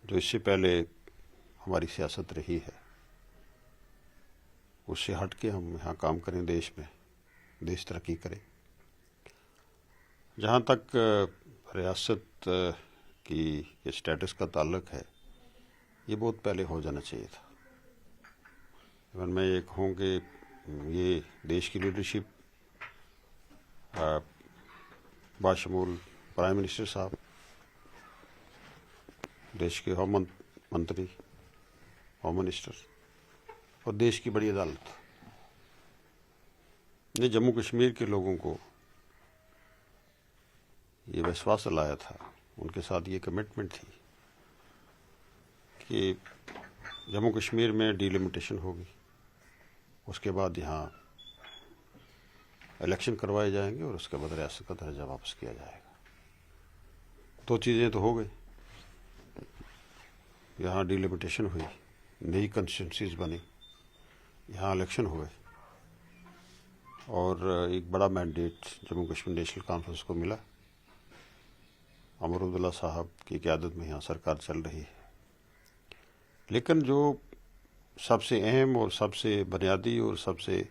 جو اس سے پہلے ہماری سیاست رہی ہے اس سے ہٹ کے ہم یہاں کام کریں، دیش میں دیش ترقی کرے۔ جہاں تک ریاست کی اسٹیٹس کا تعلق ہے، یہ بہت پہلے ہو جانا چاہیے تھا۔ ایون میں یہ کہوں کہ یہ دیش کی لیڈرشپ باشمول پرائم منسٹر صاحب، دیش کے ہوم منتری، ہوم منسٹر اور دیش کی بڑی عدالت نے جموں کشمیر کے لوگوں کو یہ وشواس لایا تھا، ان کے ساتھ یہ کمٹمنٹ تھی کہ جموں کشمیر میں ڈیلیمیٹیشن ہوگی، اس کے بعد یہاں الیکشن کروائے جائیں گے اور اس کے بعد ریاست کا درجہ واپس کیا جائے گا۔ دو چیزیں تو ہو گئی، یہاں ڈیلیمیٹیشن ہوئی، نئی کنسٹیٹوئنسیز بنی، یہاں الیکشن ہوئے اور ایک بڑا mandate Jammu Kashmir national conference کو ملا۔ عمر عبداللہ صاحب کی قیادت میں یہاں سرکار چل رہی ہے، لیکن جو سب سے اہم اور سب سے بنیادی اور سب سے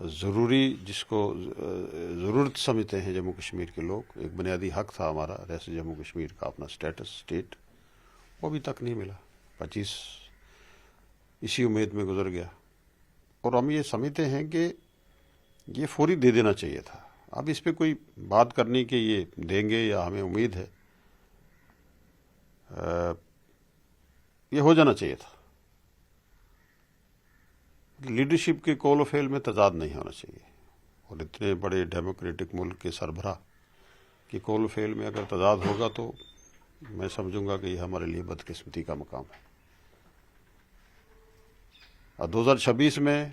ضروری، جس کو ضرورت سمجھتے ہیں جموں کشمیر کے لوگ، ایک بنیادی حق تھا ہمارا ریاست جموں کشمیر کا اپنا اسٹیٹ، وہ ابھی تک نہیں ملا۔ 25 اسی امید میں گزر گیا، اور ہم یہ سمجھتے ہیں کہ یہ فوری دے دینا چاہیے تھا۔ اب اس پہ کوئی بات کرنی کہ یہ دیں گے یا ہمیں امید ہے، یہ ہو جانا چاہیے تھا۔ لیڈرشپ کے کول و فیل میں تضاد نہیں ہونا چاہیے، اور اتنے بڑے ڈیموکریٹک ملک کے سربراہ کی کول و فیل میں اگر تضاد ہوگا تو میں سمجھوں گا کہ یہ ہمارے لیے بدقسمتی کا مقام ہے۔ 2026 میں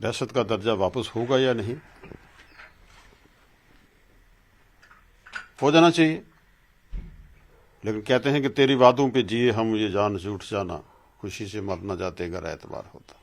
ریاست کا درجہ واپس ہوگا یا نہیں، ہو جانا چاہیے، لیکن کہتے ہیں کہ تیری باتوں پہ جیے ہم، یہ جان جھوٹ جانا، خوشی سے مرنا جاتے اگر اعتبار ہوتا۔